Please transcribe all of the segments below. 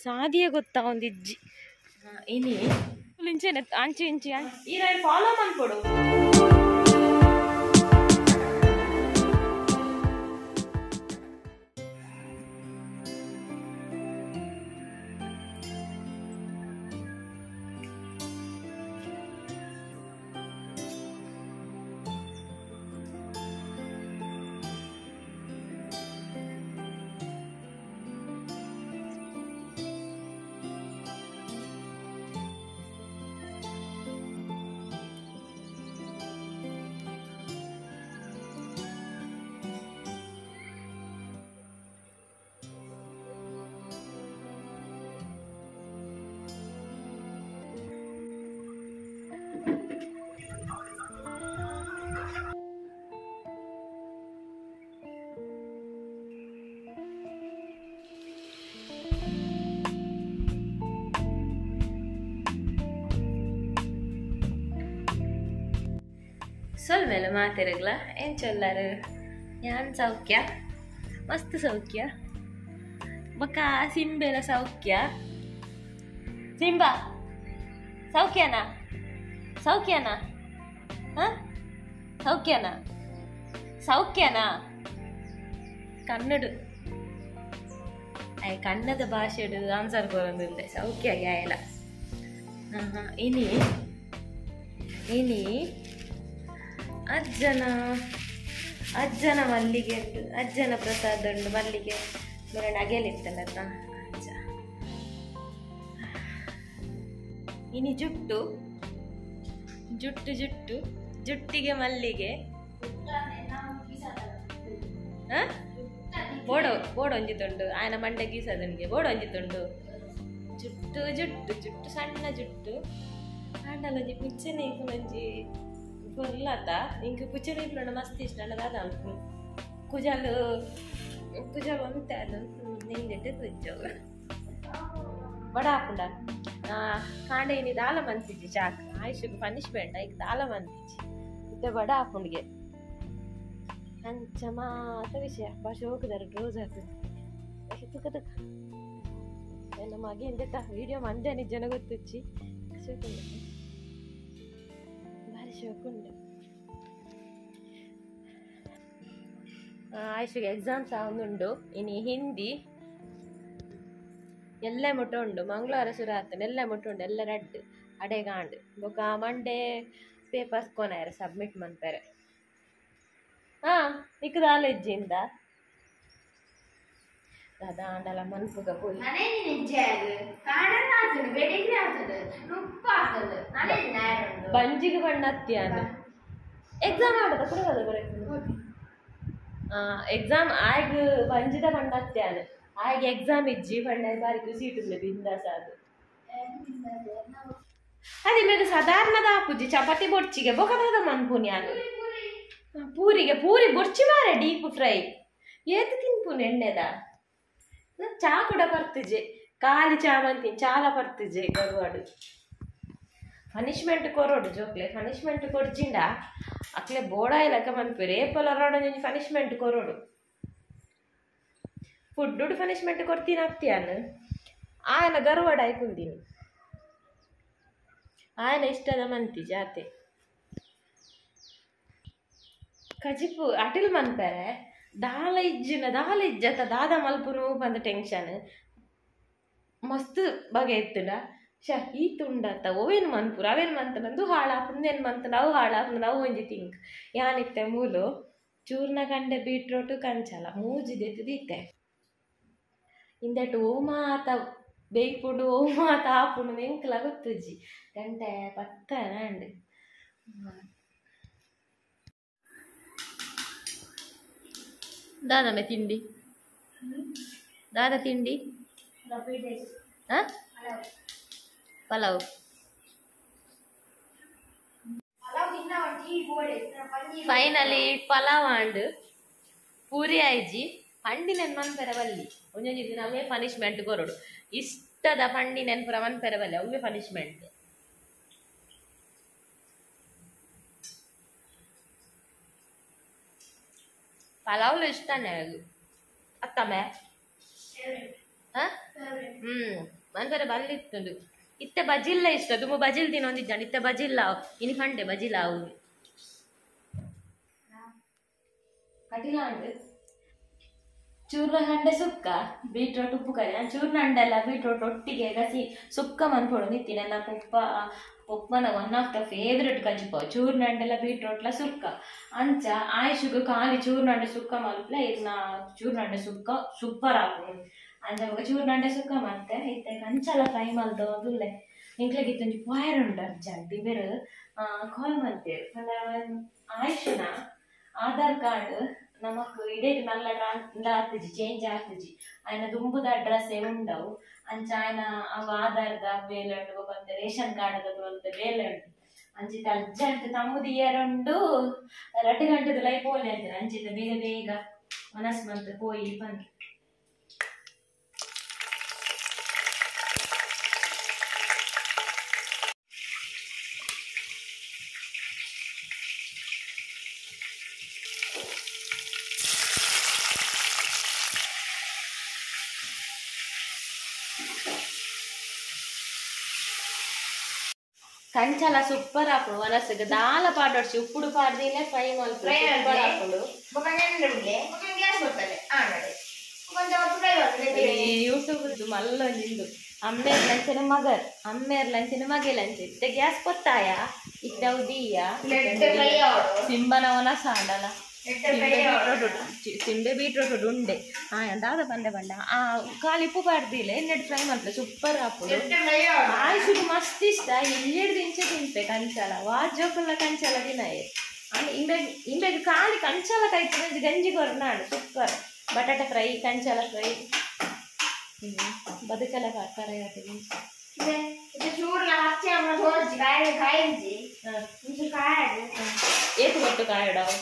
ಸಾದಿಯ ಗೊತ್ತಾ ಒಂದಿಜ್ಜಿ ಇನಿ ಇಂಚೆನೆ ಅಂಚಿ ಇಂಚಿ ಈ ಫಾಲೋ ಮಾಡ್ಕೊಡು. ಸೊಲ್ಮೇಲೆ ಮಾತಿರಗ್ಲ ಏನು ಚೊಲ್ಲಾರು ಯಾನ್ ಸೌಖ್ಯ ಮಸ್ತ್ ಸೌಖ್ಯ ಬಕ್ಕ ಸಿಂಬೆಲ ಸೌಖ್ಯ ಸಿಂಬ ಸೌಖ್ಯನಾ ಸೌಖ್ಯನಾ ಹಾಂ ಸೌಖ್ಯನಾ ಸೌಖ್ಯನಾ ಕನ್ನಡ ಕನ್ನಡ ಭಾಷೆಡು ಆನ್ಸರ್ ಬರೋದಿಲ್ಲ ಸೌಖ್ಯ ಆಯಲ್ಲ ಹಾಂ ಹಾಂ ಇನಿ ಇನಿ ಅಜ್ಜನ ಮಲ್ಲಿಗೆ ಉಂಟು ಅಜ್ಜನ ಪ್ರಸಾದ ಉಂಟು ಮಲ್ಲಿಗೆ ಬೇರೆ ನಗೆಯಲ್ಲಿತ್ತಲ್ಲ ಅಜ್ಜ ಇನಿ ಜುಟ್ಟು ಜುಟ್ಟು ಜುಟ್ಟು ಜುಟ್ಟಿಗೆ ಮಲ್ಲಿಗೆ ಬೋಡೋ ಬೋಡ ಒಂಜಿತುಂಡು ಆಯನ ಮಂಡೆ ಗೀಸದನಿಗೆ ಬೋಡ ಒಂಜಿತುಂಡು ಜುಟ್ಟು ಜುಟ್ಟು ಜುಟ್ಟು ಸಣ್ಣ ಜುಟ್ಟು ಆಂಡಲೊಂಜಿ ಪಿಚ್ಚನೆ ಒಂಜಿ ಕೊರ್ಲಾತ ಇಂಕ ಕುಚಲ ಇಪ್ಪಣ ಮಸ್ತ್ ಇಷ್ಟ ಅಲ್ಲದ ಅನ್ಕು ಕುಜಲು ಕುಜಲು ಅಂತ ಅದು ನಿಂಗೆ ಕುಜ್ಜವ ಬಡ ಹಾಕೊಂಡ ಕಾಂಡೆ ಇನಿ ದಾಲ ಮನ್ಸಿಜ್ಜಿ ಚಾಕ್ ಆಯುಷ್ ಪನಿಷ್ಮೆಂಟ್ ಈಗ ದಾಲ ಮನ್ಸಿಜ್ಜಿ ಇದ್ದ ಬಡ ಹಾಕೊಂಡ್ಗೆ ಅಂಚ ಮಾತ ವಿಷಯ ಭಾಷೆ ಹೋಗಿದಾರೆ ರೋಸ್ ಹಾಕಿ ತುಕ ತುಕ ನನ್ನ ಮಗೆ ಎಂತ ವಿಡಿಯೋ ಮಂದೆ ನಿಜನ ಗೊತ್ತುಚ್ಚಿ ಶೋಕುಂಡೆ ಭಾರಿ ಶೋಕುಂಡೆ ಆಯುಷಿಗೆ ಎಕ್ಸಾಮ್ಸ್ ಆವೊಂದುಂಡು ಇನಿ ಹಿಂದಿ ಎಲ್ಲ ಮುಟ್ಟ ಉಂಡು ಮಂಗಳವಾರ ಶುರು ಆಗ್ತಾನೆ ಎಲ್ಲ ಮುಟ್ಟ ಉಂಡು ಎಲ್ಲ ರಡ್ ಅಡೆಗಾಂಡ್ ಬೊಕ ಮಂಡೇ ಪೇಪರ್ಸ್ ಕೊನಾಯರ ಸಬ್ಮಿಟ್ ಮಾಡ್ತಾರೆ ಹಾಂ ನಿಕ್ಕ ಕಾಲೇಜಿಂದ ಅದಾಂಡಲ ಮನ್ಪುಗ ಪೋಯಿ ಬಂಜಿಗೆ ಬಣ್ಣ ಹತ್ಯಾನು ಎಕ್ಸಾಮ್ ಆಡದ ಕುಡದ ಬರಬೇಕು ಎಕ್ಸಾಮ್ ಆಗ ಬಂಜಿದ ಬಣ್ಣ ಹತ್ಯಾನು ಆಗ ಎಕ್ಸಾಮ್ ಇಜ್ಜಿ ಬಣ್ಣ ಬಾರಿಗೂ ಸೀಟು ಬಿಂದಾಸ ಅದು ಅದೇ ಮೇಲೆ ಸಾಧಾರಣದ ಪೂಜಿ ಚಪಾತಿ ಬೊಡ್ಚಿಗೆ ಬೊಕದ ಮನ್ಪುನ್ಯಾನು ಪೂರಿಗೆ ಪೂರಿ ಬೊರ್ಚಿ ಮಾರೆ ಡೀಪ್ ಫ್ರೈ ಏತು ತಿನ್ಪುನು ಎಣ್ಣೆದ ಚಾ ಕೂಡ ಬರ್ತಿಜೆ ಖಾಲಿ ಚಾ ಬಂತೀನಿ ಚಾಲ ಬರ್ತಿಜೆ ಗರುವಾಡು ಪನಿಷ್ಮೆಂಟ್ ಕೊರೋಡು ಜೋಕ್ಲೆ ಪನಿಷ್ಮೆಂಟ್ ಕೊಡ್ಜಿಂಡ ಅಕ್ಲೆ ಬೋಡ ಇಲ್ಲಕ ಮನ್ಪೇರು ಏಪಲ್ ಅರೋಡ ಪನಿಷ್ಮೆಂಟ್ ಕೊರೋಡು ಫುಡ್ಡು ಪನಿಷ್ಮೆಂಟ್ ಕೊಡ್ತೀನಿ ಆಗ್ತೀಯಾನು ಆಯನ ಗರುವಾಡ ಆಯ್ಕೊಂತೀನಿ ಆಯನ ಇಷ್ಟದ ಮಂತಿ ಜಾತೆ ಕಜಿಪು ಅಟಿಲ್ ಮನ್ಪೇರೆ ದಾಲ ಇಜ್ಜತ ದಾದ ಮಲ್ಪುನು ಬಂದ ಟೆನ್ಷನ್ ಮಸ್ತ್ ಬಗೆ ಎತ್ತುಂಡ ಈ ತುಂಡತ್ತ ಓವೇನು ಮನ್ಪುರ ಅವೇನು ಮಂತ ನಂದು ಹಾಳಾಪುಂದೇನು ಮಂತ ನಾವು ಹಾಳಾಪುಂದು ನಾವು ಒಂಜಿ ತಿಂಕ್ ಯಾನಿತ್ತೆ ಮೂಲು ಚೂರ್ನ ಕಂಡೆ ಬೀಟ್ರೋಟು ಕಂಚಲ ಮೂಜಿದೆತ್ತು ದೀತೆ ಇಂದಟ್ಟು ಓಮಾತ ಬೇಯ್ಪುಡು ಓಮಾತ ಆಪುಂಡು ಮೆಂಕಲ ಗೊತ್ತುಜ್ಜಿ ಗಂಟೆ ಪತ್ತ ನಾಂಡ್ ದಾದಮೆ ತಿಂಡಿ ದಾದ ತಿಂಡಿ ಪಲಾವ್ ಫೈನಲಿ ಪಲಾವ್ ಅಂಡ್ ಪೂರಿ ಆಯ್ಜಿ ಪಂಡಿ ನೆನ್ ಮನ್ಪೆರ ಬಲ್ಲಿ ಒಂಜೊಂಜಿ ದಿನ ಅವೇ ಪನಿಷ್ಮೆಂಟ್ ಕೊರೋಡು ಇಷ್ಟದ ಪಂಡಿ ನೆನ್ಪುರ ಮನ್ಪೆರ ಬಲ್ಲಿ ಅವೇ ಪನಿಷ್ಮೆಂಟ್ ಪಲಾವ್ಲು ಇಷ್ಟನೇ ಅದು ಅತ್ತಮ್ಮೆ ಮನ್ಪರೆ ಬಲ್ಲಿತ್ತುಂಡು ಇತ್ತೆ ಬಜಿಲ್ಲ ಇಷ್ಟ ತುಂಬ ಬಜಿಲ್ ತಿನ್ನೊಂದಿದ್ದಾನೆ ಇತ್ತೆ ಬಜಿಲ್ಲ ಇನಿ ಕಂಡೆ ಬಜಿಲ್ಲ ಅವು ಕಟಿಲ ಉಂಡು ಚೂರ್ನ ಹಂಡೆ ಸುಕ್ಕ ಬೀಟ್ರೋಟ್ ಉಪ್ಪು ಕರಿ ನಾನು ಚೂರ್ನ ಹಂಡೆಲ್ಲ ಬೀಟ್ರೋಟ್ ಒಟ್ಟಿಗೆ ಗಸಿ ಸುಕ್ಕ ಮನ್ಪೊಡು ನಿತ್ತೀನಿ ನನ್ನ ಪಪ್ಪನ ಒನ್ ಆಫ್ ದ ಫೇವ್ರೆಟ್ ಕಜ್ಜಿಪ ಚೂರ್ನ ಹಂಡೆಲ್ಲ ಬೀಟ್ರೋಟ್ಲ ಸುಕ್ಕ ಅಂಚ ಆಯುಷುಗು ಖಾಲಿ ಚೂರ್ನ ಹಂಡೆ ಸುಕ್ಕ ಮಲ್ಪಲ ಇರ್ನ ಚೂರ್ನ ಹಂಡೆ ಸುಕ್ಕ ಸೂಪರ್ ಆಪು ಅಂಚ ಚೂರ್ನ ಹಂಡೆ ಸುಕ್ಕ ಮತ್ತೆ ಇತ್ತೆ ಕಂಚಲ ಫ್ರೈ ಮಲ್ದು ಅದುಲ್ಲೆ ಇಂಕ್ಲೆಗೆ ಒಂಜಿ ಪಾಯರ್ ಉಂಡು ಅರ್ಜೆಂಟ್ ಇವೆರು ಕಾಲ್ ಮಾಡ್ತೇವೆ ಆಯುಷನ ಆಧಾರ್ ಕಾರ್ಡ್ ನಮಕ್ ಇದೇ ನಲ್ಲ ಆತಜಿ ಚೇಂಜ್ ಆತಜಿ ಆಯ್ನ ದುಂಬುದ ಅಡ್ರೆಸ್ ಉಂಡವು ಅಂಚ ಆಯ್ನ ಅವ ಆಧಾರದ ಬೇಲೆ ಉಂಡು ಬಂದ ರೇಷನ್ ಕಾರ್ಡ್ ಬಂದ ಬೇಲೆ ಉಂಟು ಅಂಚಿತ ಅರ್ಜೆಂಟ್ ತಮ್ಮದು ಇಯರುಂಡು 2 ಗಂಟೆದ ಲೈಫ್ ಹೋಲಿ ಅಂತಾರೆ ಅಂಚಿತ ಬೇಗ ಬೇಗ ಮನಸ್ ಬಂತು ಹೋಗಿ ಬಂದು ಕಂಚಲ ಸೂಪರ್ ಹಾಕೊಂಡು ಮನಸ್ಸಿಗೆ ದಾಲ ಪಾಡೋಡ್ಸಿ ಉಪ್ಪುಡು ಪಾಡ್ದಿಲ್ಲ ಫ್ರೈ ಮಲ್ಪು ಸೂಪರ್ ಹಾಕೊಂಡು ಯೂಟ್ಯೂಬ್ ಮಲ್ಲ ನಿಂದು ಅಮ್ಮೇರ್ ಲಂಚಿನ ಮಗರ್ ಅಮ್ಮೇರ್ ಲಂಚಿನ ಮಗೆ ಲಂಚ್ ಇತ್ತೆ ಗ್ಯಾಸ್ ಕೊತ್ತಾಯ ಇತ್ತ ಉದೀಯ ಸಿಂಬನವನ ಸಾಂಡಲ ಸಿಂಬೆ ಬೀಟ್ರೋಟ್ ಉಂಡೆ ಎಂದಾದ ಬಂಡೆ ಬಂಡ ಖಾಲಿ ಉಪ್ಪು ಪಾಡ್ದಿಲ್ಲ ಎಣ್ಣೆಡ್ ಫ್ರೈ ಮಾಡ್ತಾರೆ ಸೂಪರ್ ಹಾಕೋದು ಆಯುಷಿಗೆ ಮಸ್ತ್ ಇಷ್ಟ ಎಣ್ಣೆಡ್ ದಿಂಚೆ ತಿಂತೆ ಕಂಚಲ ವಾಜೋಕುಲ್ಲ ಕಂಚಲ ದಿನಯೇ ಇಂಬೆಗ್ ಖಾಲಿ ಕಂಚಲ ಕೈತು ಗಂಜಿ ಕೊರ್ನಾಡು ಸೂಪರ್ ಬಟಾಟೆ ಫ್ರೈ ಕಂಚಲ ಫ್ರೈ ಬದುಕಲ ಕರೆ ಏತು ಕೊಟ್ಟು ಕಾಯಡವು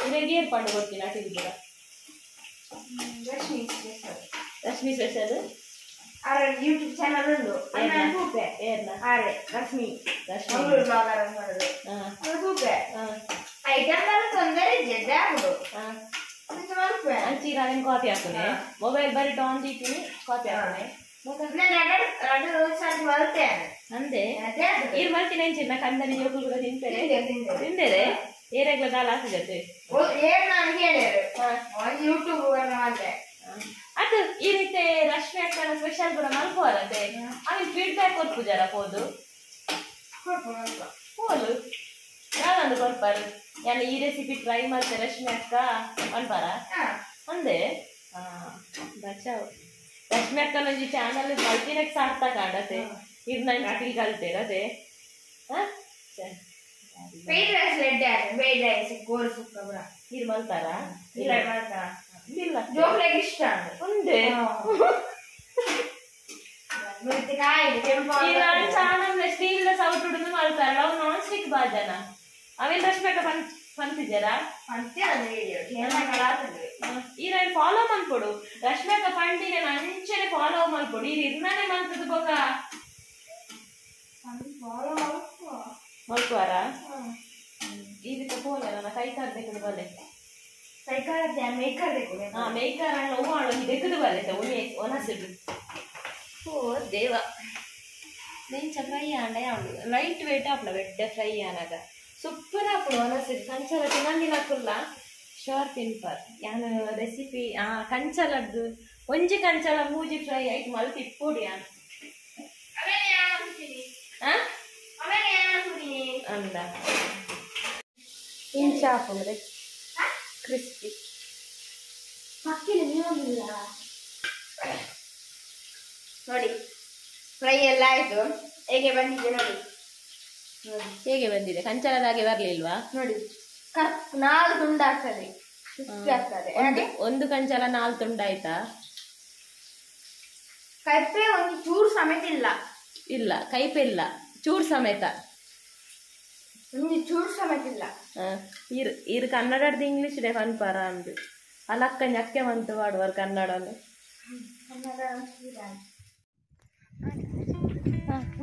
ಇದಕ್ಕೆ ಏರ್ಪಾಡು ಕೊಡ್ತೀನಿ ಅಟಿಗೆ ರಶ್ಮಿ ಸ್ಪೆಷಲ್ ಯೂಟ್ಯೂಬ್ ಚಾನಲ್ ಉಂಡು ರಶ್ಮಿ ಅಂಚೀರ ಕಾಫಿ ಹಾಕೋನೆ ಮೊಬೈಲ್ ಬರೀ ಆನ್ ದೀತೀನಿ ಕಾಫಿ ಹಾಕೋನೆ ಅಂದೆ ಇರ್ ಮಲ್ತೀನಿ ಅಂಚಿನ ಕಂದನಿ ಯೋಗ ತಿಂತಾರೆ ತಿಂದೇರೆ ಏರೆಗ್ಲ ದಾಲ್ ಹಾಕಿದತ್ತೆ ಅದು ಈ ರೀತಿ ರಶ್ಮಿ ಅಕ್ಕನ ಸ್ಪೆಷಲ್ ಕೂಡ ಮಲ್ಕೋರತ್ತೆ ಅವನ್ ಫೀಡ್ಬ್ಯಾಕ್ ಕೊಟ್ಟು ಜರ ಹೋದು ಹೋಲು ಯಾರಂದು ಕೊಡ್ಪಾರು ಯಾನ ಈ ರೆಸಿಪಿ ಟ್ರೈ ಮಾಡ್ತೆ ರಶ್ಮಿ ಅಕ್ಕ ಅನ್ಪಾರ ಅಂದೆ ಬಚಾವ್ ರಶ್ಮಿ ಅಕ್ಕನ ಚಾನಲ್ ಮಲ್ತಿನಕ್ಕೆ ಸಾರ್ಥ ಕಾಡತ್ತೆ ಇದು ನಂಗೆ ಅಕ್ಕಿ ಕಲ್ತೇರದೆ ನೀರು ಮಲ್ತಾರ ಇಷ್ಟ ಉಂಡೆ ಚಾನಲ್ ಸ್ಟೀಲ್ ಸೌಟ್ ಹುಡುಗ ಮಲ್ತಾರ ಅವ್ ನಾನ್ ಸ್ಟಿಕ್ ಬಾಜನ ಅವೇನ್ ರಶ್ಮಿ ಅಕ್ಕ ಪಂತಿದ್ದಾರಾ ಈ ನಾನು ಫಾಲೋ ಮಾಡ್ಕೊಡು ರಶ್ಮಿ ಅಕ್ಕ ಪಂಡಿನ ಅಂಚೆನೆ ಫಾಲೋ ಮಾಡ್ಕೊಡು ಈ ಇರ್ನಾನೆ ಮಂತದ ಬೊಕ ಮಲ್ಕುವಾರ ಈ ರೀತಿ ಫೋನ್ ನನ್ನ ಕೈ ಕಾರ್ಬೇಕು ಬಲ್ಲೆ ಕೈ ಕಾರತ್ತೆ ಮೇಕರ್ ಬೇಕು ಮೇಕರ್ ಅಣ್ಣ ಹೂ ಆಳು ಇದೆಕ್ಕದು ಬಲ್ಲೆ ಒನಸಿಡು ಓ ದೇವ ನೆಂಚ ಫ್ರೈ ಆಂಡ ಯಾವುದು ಲೈಟ್ ವೇಟ್ ಆಪ್ಲ ಬೆಡ್ಡೆ ಫ್ರೈ ಆನಾಗ ಸೂಪರ್ ಆಪುಡು ಒನಸಿಡು ಕಂಚಲ ತಿನ್ನಂಗಿನಕ್ಕುಲ್ಲ ಶೋರ್ ತಿನ್ಪಾರ್ ಯಾನು ರೆಸಿಪಿ ಕಂಚಲದ್ದು ಒಂಜಿ ಕಂಚಲ ಮೂಜಿ ಫ್ರೈ ಆಯ್ತು ಮಲ್ತಿ ಇಪ್ಪುಡಿ ಅಂದ ಇಂಚ ಹಾಕೊಂಡ್ರೆ ಕ್ರಿಸ್ಪಿ ನೋಡಿ ಫ್ರೈ ಎಲ್ಲ ಆಯ್ತು ಹೇಗೆ ಬಂದಿದೆ ನೋಡಿ ಹೇಗೆ ಬಂದಿದೆ ಕಂಚಲದಾಗೆ ಬರ್ಲಿಲ್ವಾ ನೋಡಿ 4 ತುಂಡಾಗ್ತದೆ ಒಂದು ಕಂಚಲ 4 ತುಂಡಾಯ್ತಾ ಕೈಪೆ ಒಂದು ಚೂರು ಸಮೇತ ಇಲ್ಲ ಕೈಪೆ ಇಲ್ಲ ಚೂರು ಸಮೇತ ಒಂದು ಚೂರು ಸಮೇತ ಇಲ್ಲ ಇರು ಕನ್ನಡದ ಇಂಗ್ಲಿಷ್ ಡೇ ಪನ್ಪಾರ ಅಂದು ಅಲಕ್ಕ ñಕ್ಕೆ ಮಂತು ಮಾಡುವರು ಕನ್ನಡನು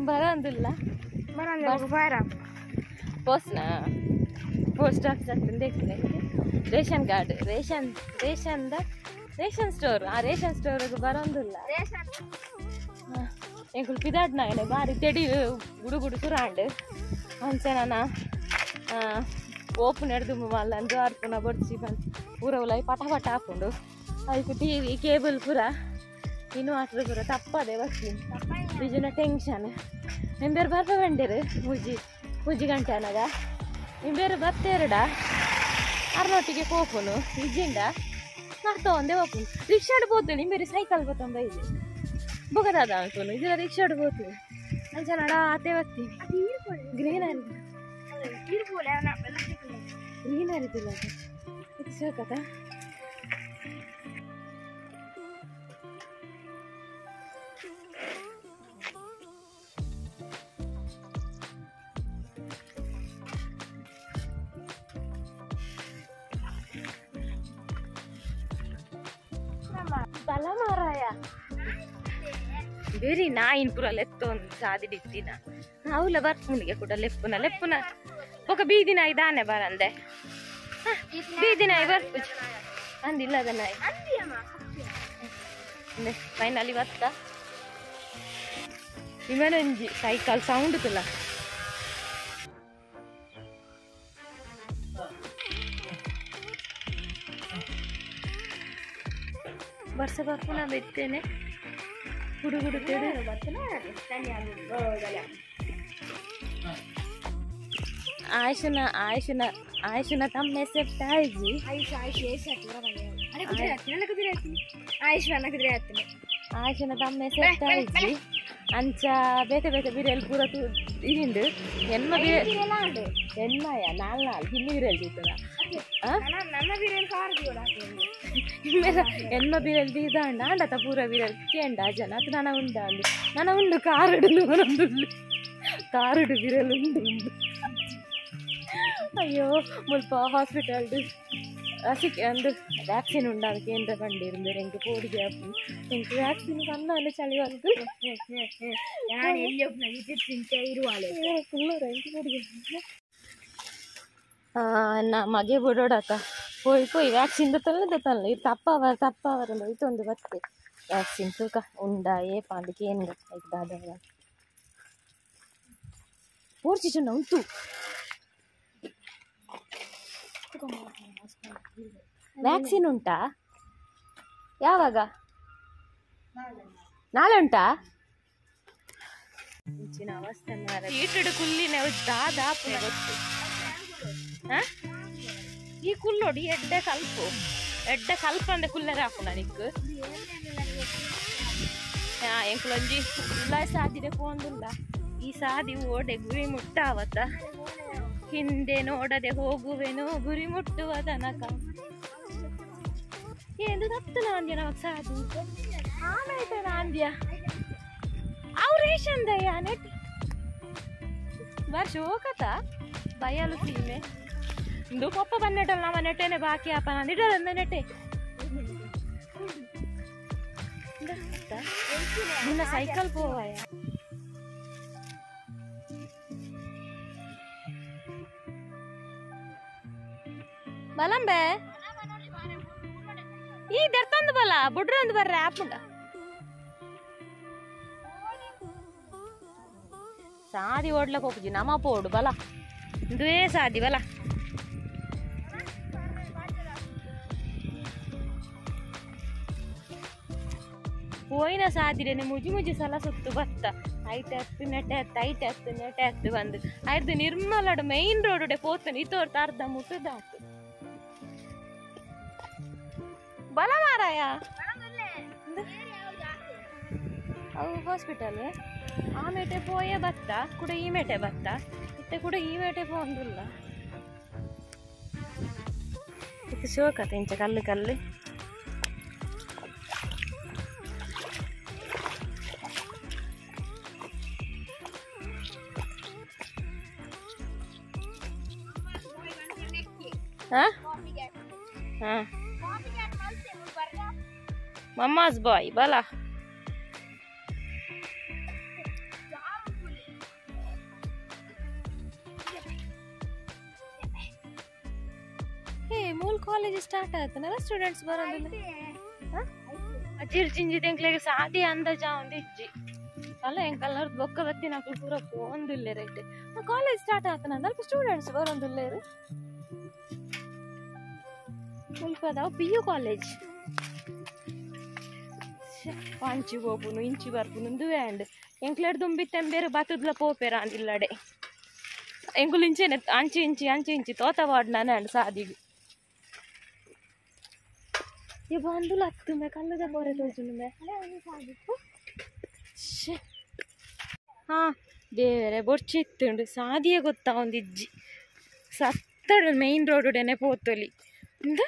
ಬರಂದಿಲ್ಲ ಪೋಸ್ಟ್ ಆಫೀಸ್ ಆಗ್ತದೆ ರೇಷನ್ ಕಾರ್ಡ್ ರೇಷನ್ ಸ್ಟೋರ್ ಆ ರೇಷನ್ ಸ್ಟೋರ್ಗೆ ಬರೋದಿಲ್ಲ ಎಂಕುಲು ಪಿದಾಡ್ನಾಗನೆ ಬಾರಿ ತೆಡಿ ಗುಡು ಸುರಾಂಡ್ ಅಂಚೆ ನಾನು ಓಪನ್ ಹಿಡ್ದು ಮಲ್ಲಂದು ಅರ್ಪುನ ಬಡ್ಸಿ ಬಂದು ಪೂರ ಉಲಾಯಿ ಪಟ ಹಾಕೊಂಡು ಅದಕ್ಕೆ ಟಿವಿ ಕೇಬಲ್ ಪೂರ ಇನ್ವರ್ಟರ್ ಪೂರ ತಪ್ಪದೆ ಬರ್ತೀನಿ ಬಿಜುನ ಟೆನ್ಷನ್ ನಿಂಬೇರು ಬರ್ಬ ಬಂದಿರು ಮುಜ್ಜಿ ಗಂಟೆ ಅನ್ನಗ ನಿಂಬೇರು ಬರ್ತೇರಡ ಅರ್ನೊಟ್ಟಿಗೆ ಕೋಪುನು ಇಜ್ಜಿಂಡ ನಡ್ತಾ ಒಂದೇ ಓಪುನು ರಿಕ್ಷಾಡ್ ಬೋತು ನಿಂಬೇರಿ ಸೈಕಲ್ ಬತ್ತಂಬ ಇಲ್ಲಿ ಬೊಗದಾದ ಅನ್ಕೋನು ಇದೆಲ್ಲ ರಿಕ್ಷಾಡ್ ಬೋತು ಅಂಚೆ ನಡ ಆತೆ ಬರ್ತೀನಿ ಗ್ರೀನರಿ ತಿಲ್ಲ ಇದು ಸಾಕತ್ತ ಬಲ ಮಾರಾಯ ಬೇರಿ ನಾಯಿನ ಪುರ ಲೆತ್ತೊಂದು ಸಾದಿ ಡಿತ್ತಿನ ಅವಳ ಬರ್ಪುನಿಗೆ ಕೂಡ ಲೆಪ್ಪುನ ఒక ಬೀದಿ ನಾಯಿ ದಾನೆ ಬರಂದೆ ಬೀದಿ ನಾಯಿ ಬರ್ಪು ಅಂದಿಲ್ಲದ ನಾಯಿ ಫೈನಲಿ ಬರ್ತ ಇಮೇನಂಜಿ ಸೈಕಲ್ ಸೌಂಡ್ ತುಲ್ಲ ವರ್ಷ ಬರ್ಪುನ ಬಿತ್ತೇನೆ ಹುಡುಗುಡು ಆಯುಷನ ತಮ್ಮ ಹೆಸರು ತಾಯಿಜಿ ಆಯುಷನ ತಮ್ಮ ಹೆಸರು ತಾಯಿಜಿ ಅಂಚ ಬೇತೆ ಬಿರಿಯಲ್ ಪೂರ ಇರಿಂಡು ಎನ್ಮ ಎನ್ಮಯ ನಾಲ್ ಹಿನ್ನಿ ಬಿರಿಯಲ್ ದೀತದ ಎನ್ಮ ಬಿರಿಯಲ್ ದೀದಾಂಡ ಅಂಡತ ಪೂರ ಬಿರಿಯಲ್ ಕೇಂಡ ಜನ ಅದು ನನ ಉಂಡು ಕಾರುಡು ಬಿರಿಯಲ್ ಉಂಡು ಅಯ್ಯೋ ಮುಲ್ಪ ಹಾಸ್ಪಿಟಲ್ ಅಂದು ವ್ಯಾಕ್ಸಿನ್ ಉಂಡಾದ ಕೇಂದ್ರ ಕಂಡಿರುಂದರೆ ಎಂಗೆ ಪೋಡಿಗೆ ಎಂಗೆ ವ್ಯಾಕ್ಸಿನ್ ಕಣ್ಣಲ್ಲಿ ಚಳಿ ಬಂತು ನಾ ಮಗೆ ಬಿಡೋಡಕ್ಕ போய் ವ್ಯಾಕ್ಸಿನ್ ತಲ್ಲ ಇದು ತಪ್ಪವರಂದ ಇದೊಂದು ಬತ್ತೆ ವ್ಯಾಕ್ಸಿನ್ ತೂಕ ಉಂಡಾ ಏಪಾಂದಕ್ಕೆ ಏನು ಗೊತ್ತಾಯ್ತದ ಓಡ್ಸಿಚುಂಡ ಉಂಟು ವ್ಯಾಕ್ಸಿನ್ ಉಂಟಾ ಯಾವಾಗ ನಾಳೆ ಉಂಟಾ ಇಂಚಿನ ಅವಸ್ಥೆ ಮಾರ ಈಟಡು ಕುಲ್ಲಿನ ದಾದಾಪುನ ಗೊತ್ತು ಈ ಕುಲ್ಲೋಡಿ ಎಡ್ಡೆ ಕಲ್ಪ ಅಂದೆ ಕುಲ್ಲರೆ ಹಾಕುನ ನಿಕ್ಕು ಎಂಕುಲೊಂಜಿ ಇಲ್ಲ ಸಾದಿದೆ ಪೋಂದುಲ್ಲ ಈ ಸಾದಿ ಓಡೆ ಗುರಿ ಮುಟ್ಟಾವತ್ತ ಹಿಂದೆ ನೋಡದೆ ಹೋಗುವೆನು ಗುರಿ ಮುಟ್ಟುವ ತನಕ ಏನು ತಪ್ಪು ನಾಂದ್ಯ ನಮಗ್ ಸಾಧು ಆಮೇಲೆ ನಾಂದ್ಯ ಅವ್ರೇಶಂದಯ್ಯ ನೆಟ್ ವರ್ಷ ಹೋಗತ್ತ ಬಯಲು ಸೀಮೆ ಇಂದು ಪಪ್ಪ ಬಂದೆಟಲ್ಲ ನಮ್ಮ ನೆಟ್ಟೆನೆ ಬಾಕಿ ಅಪ್ಪ ನಂದಿಡಲ್ಲ ನೆಟ್ಟೆ ನಿನ್ನ ಸೈಕಲ್ ಪೋವಾಯ ಬಲಂಬೆ ಈ ದೆರ್ತಂದು ಬಲ ಬುಡ್ರಂದು ಬರ್ರೆ ಆಪುಂಡ ಸಾದಿ ಓಡ್ಲಕ್ಕೆ ಹೋಗ್ಜಿ ನಮ ಪೋಡು ಬಲ ಇದುವೇ ಸಾದಿ ಬಲ ಹೋಯ್ನ ಸಾದಿರೇನೆ ಮುಜಿ ಸಲ ಸುತ್ತು ಬತ್ತ ಐತೆ ನೆಟ್ಟೆ ಬಂದು ಆಯ್ತು ನಿರ್ಮಲಡು ಮೈನ್ ರೋಡ್ ಪೋತನೆ ಇತೋರ್ತ ಅರ್ಧ ಮುಟ್ಟದಾತು ಬಲ ಮಾರಾಯ ಅವು ಹಾಸ್ಪಿಟಲ್ ಆ ಮೇಟೆ ಪೋಯೇ ಬತ್ತ ಕೂಡ ಈ ಮೇಟೆ ಬತ್ತ ಇತ್ತೆ ಕೂಡ ಈ ಮೇಟೆ ಪೋಂದಿಲ್ಲ ಇದು ಶೋಕತೆ ಇಂಚ ಕಲ್ಲು Mama's boy, bala. Hey, ಮೂಲ ಕಾಲೇಜ್ ಸ್ಟಾರ್ಟ್ ಆಯ್ತನಲ್ಲ ಸ್ಟೂಡೆಂಟ್ಸ್ ಬರೋದಿಲ್ಲ ಚಿರ್ಚಿಂಜಿ ತೆಂಕ್ಲೆಗೆ ಸಾದಿ ಅಂದಾಜ ಒಂದು ಇಜ್ಜಿ ಅಲ್ಲ ಹೆಂಗ್ ಕಲರ್ ಬೊಕ್ಕ ಬತ್ತಿ ನಾಲ್ಕು ಪೂರ ಒಂದಿಲ್ಲ ರೈಟ್ ಕಾಲೇಜ್ ಸ್ಟಾರ್ಟ್ ಆತನ ಅಲ್ಪ ಸ್ಟೂಡೆಂಟ್ಸ್ ಬರೋದಿಲ್ಲ ಮುಲ್ಕದಾವ್ PU ಕಾಲೇಜ್ ಪಾಂಚಿ ಹೋಗುನು ಇಂಚಿ ಬರ್ಪುನು ದುಂಡ್ ಎಂಕ್ಲೆಡ್ ದುಂಬಿತ್ತೆಂಬೇರು ಬತ್ತದ್ಲ ಪೋಪೇರ ಅಂದಿಲ್ಲಡೆ ಎಂಗುಲು ಇಂಚೆನೆ ಅಂಚಿ ಇಂಚಿ ತೋತ ವಾಡ್ ನಾನು ಸಾದಿಗೆ ये बांधू लगते मैं कल जब बोरे तो चुन मैं हाँ देवरे बोर्चित्तुंडु सादिये गोत्ता ओंदिज्जि सत्तड मेन रोड उडेने पोतोली इंद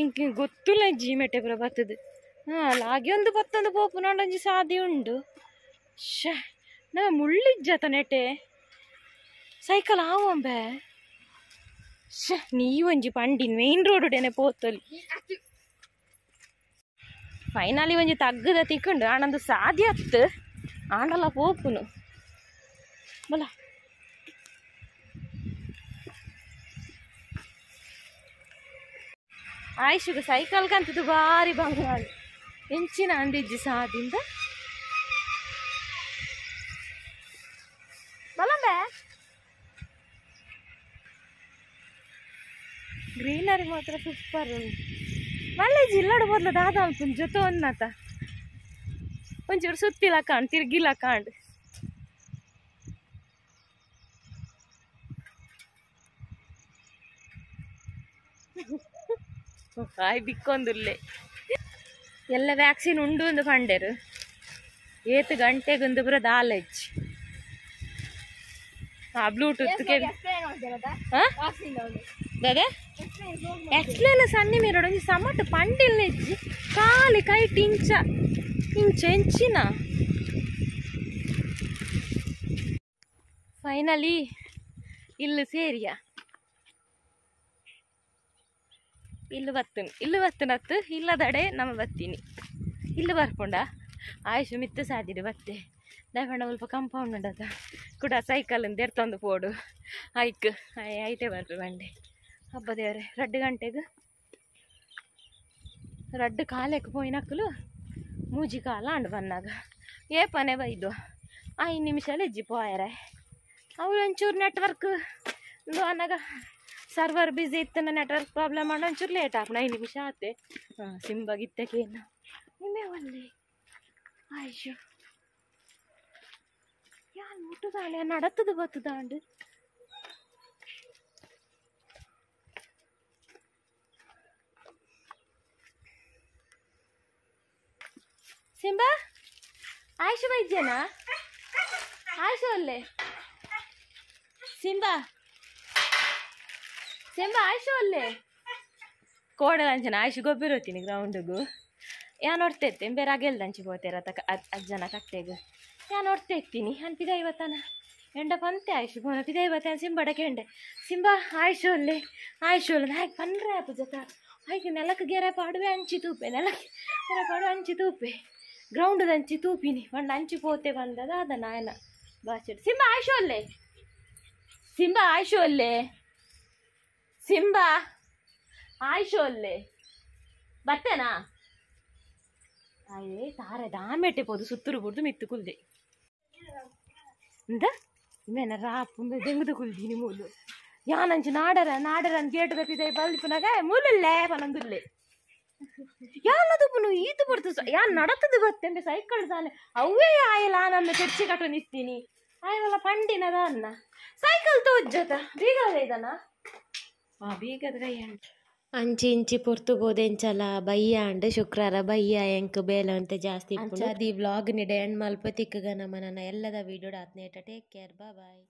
इंक गोत्तुला इज्जि मेटे पुरा बत्तदु हाँ लागे ओंदु बत्तोंदु पोपुनांडि सादि उंडु श ना मुಳ್ಳಿಜ್ಜತ ನೆಟೆ ಸೈಕಲ್ ಆವಂಬೆ ನೀವಂಜಿ ಪಂಡಿನ್ ಮೇನ್ ರೋಡ್ ಉಡೇನೆ ಪೋತಲಿ ಫೈನಲಿ ಒಂಜಿ ತಗ್ಗದ ತಿಕ್ಕೊಂಡು ಆನಂದು ಸಾದಿ ಹತ್ತು ಆಂಡಲ ಪೋಪುನು ಬಲ ಆಯ್ಷುಗ ಸೈಕಲ್ ಕಂತದ್ದು ಬಾರಿ ಬಂಗಾಳು ಎಂಚಿನ ಅಂದಿಜ್ಜಿ ಸಾದಿಂದ ಬಲಂಬೆ ಗ್ರೀನರಿ ಮಾತ್ರ ಸೂಪರ್ ಉಂಟು ಒಳ್ಳೆ ಜಿಲ್ಲಾಡು ಬದಲ ದಾದ ಅಲ್ಪ ಜೊತೆ ಒಂದತ ಒಂಚೂರು ಸುತ್ತಿಲ ಕಾಣ್ ತಿರ್ಗಿಲ್ಲ ಕಾಂಡ್ ಹಾಯ್ ಬಿಕ್ಕೊಂದುಲ್ಲೆ ಎಲ್ಲ ವ್ಯಾಕ್ಸಿನ್ ಉಂಡು ಒಂದು ಪಂಡೇರು 8 ಗಂಟೆಗೊಂದು ಪುರ ದಾಲೆಜ್ ಬ್ಲೂಟೂತ್ ದಾದೆ ಎಕ್ಸ್ಪ್ಲೇನ್ ಸಣ್ಣ ಮೀರೋಡು ಒಂಜಿ ಸಮಟ್ ಪಂಡಿಲ್ ನೆಜ್ಜಿ ಖಾಲಿ ಕೈಟ್ ಇಂಚಿನ ಫೈನಲಿ ಇಲ್ಲಿ ಸೇರಿಯ ಇಲ್ಲಿ ಬತ್ತನತ್ತು ಇಲ್ಲದಡೆ ನಮ್ಮ ಬತ್ತೀನಿ ಇಲ್ಲಿ ಬರ್ಕೊಂಡ ಆಯುಷ್ ಮಿತ್ತ ಸಾದಿಡು ಬತ್ತೆ ದಯಪಂಡ ಸ್ವಲ್ಪ ಕಂಪೌಂಡ್ ಉಂಡದ ಕೂಡ ಸೈಕಲ್ ಅಂತ ಎರ್ತೊಂದು ಪೋಡು ಐಕ್ ಐಟೆ ಬರ್ರಿ ಬಂಡೆ ಹಬ್ಬ ದೇವ್ರೆ 2 ಗಂಟೆಗೆ 2 ಕಾಲಕ್ಕೆ ಪೋಯಿನಕ್ಕಲು ಮೂಜಿ ಕಾಲ ಅಂಡು ಬನ್ನಾಗ ಏಪನೆ ಬೈದು 5 ನಿಮಿಷಲ್ಲಿ ಇಜ್ಜಿ ಪೋಯರೆ ಅವ್ರು ಒಂಚೂರು ನೆಟ್ವರ್ಕ್ ಅನ್ನಾಗ ಸರ್ವರ್ ಬ್ಯುಸಿ ಇತ್ತನ ನೆಟ್ವರ್ಕ್ ಪ್ರಾಬ್ಲಮ್ ಮಾಡಿ ಒಂಚೂರು ಲೇಟ್ ಆಪಣ 5 ನಿಮಿಷ ಆತೆ ಸಿಂಬಾಗಿತ್ತಕೇನು ನಿಮ್ಮೆ ಒಳ್ಳೆ ಆಯ್ಷು ಯಾರು ಮುಟ್ಟುದಾಳೆ ನಡತ್ತದು ಬತ್ತದಾಂಡು ಸಿಂಬಾ ಆಯ್ಷು ವೈದ್ಯನಾ ಆಯ್ಷು ಅಲ್ಲೇ ಸಿಂಬಾ ಆಯ್ಷು ಅಲ್ಲೇ ಕೋಡದಂಚನ ಆಯ್ಷು ಗೊಬ್ಬಿರೋತೀನಿ ಗ್ರೌಂಡಿಗೂ ಯಾ ನೋಡ್ತಾ ಇರ್ತೀನಿ ಬೇರೆ ಗೆಲ್ದಂಚಿ ಹೋಗ್ತಿರತ್ತ ಅಜ್ಜನ ಕಟ್ಟೆಗೂ ಯಾ ನೋಡ್ತಾ ಇರ್ತೀನಿ ಅನ್ಪಿದ ಇವತ್ತನ ಎಂಡ ಪಂತೆ ಆಯ್ಷು ಬೋನ ಪಿದ ಇವತ್ತ ಸಿಂಬಡಕ್ಕೆ ಎಂಡೆ ಸಿಂಬಾ ಆಯ್ಷು ಅಲ್ಲೇ ಹಾಗೆ ಪಂಡ್ರೆ ಅಪ್ಪ ಜೊತೆ ಹಾಗೆ ನೆಲಕ್ಕೆ ಗೆರೆ ಪಾಡುವೆ ಅಂಚಿ ತೂಪೆ ನೆಲಕ್ಕೆ ಗೆರೆ ಪಾಡುವೆ ಅಂಚಿ ತೂಪೆ ಗ್ರೌಂಡ್ ಅಂಚಿ ತೂಪಿನಿ ಬಂಡ ಅಂಚಿ ಪೋತೆ ಬಂದದ ಅದ ನಾಯನ ಬಾಚೆಡ್ ಸಿಂಬಾ ಆಯ್ಷು ಅಲ್ಲೇ ಸಿಂಬಾ ಆಯ್ಷು ಅಲ್ಲೇ ಬರ್ತೇನಾ ಅಯ್ಯೇ ತಾರೆ ದಾಮೆಟ್ಟೆ ಪೋದು ಸುತ್ತೂರು ಬಿಡ್ದು ಮಿತ್ತು ಕುಲ್ದೆ ಎಂತ ಇವೇನ ರಾಪು ದೆಂಗುದು ಕುಲ್ದೀನಿ ಮೂಲು ಯಾನಂಚು ನಾಡರ ಗೇಟ್ ತಪ್ಪಿದೆ ಬಲ್ಪುನಾಗ ಮೂಲಲ್ಲೇ ಪನಂದುಲ್ಲೆ ಯಾನದು ಪುನು ಈತು ಬಿಡ್ತು ಯಾನ್ ನಡತದು ಗೊತ್ತಂತೆ ಸೈಕಲ್ ತಾನೆ ಅವೇ ಆಯಲ್ಲ ನಮ್ಮ ಚರ್ಚಿ ಕಟ್ಟು ನಿತ್ತೀನಿ ಆಯಲ್ಲ ಪಂಡಿನದ ಅನ್ನ ಸೈಕಲ್ ತೋಜ್ಜತ ಬೀಗದ ಇದನ ಬೀಗದ ಅಂಚಿ ಇಂಚಿ ಪೊರ್ತು ಬೋದೆಂಚಲ ಬಯ್ಯ ಅಂಡ್ ಶುಕ್ರವಾರ ಬಯ್ಯ ಎಂಕ್ ಬೇಲ ಅಂತ ಜಾಸ್ತಿ ಅಂಚ ದಿ ವ್ಲಾಗ್ ನಿಡೆ ಎಂಡ್ ಮಲ್ಪ ತಿಕ್ಕಗ ನಮ್ಮನ ಎಲ್ಲದ ವಿಡಿಯೋಡ ಆತ್ನೇಟ ಟೇಕ್ ಕೇರ್ ಬಾಯ್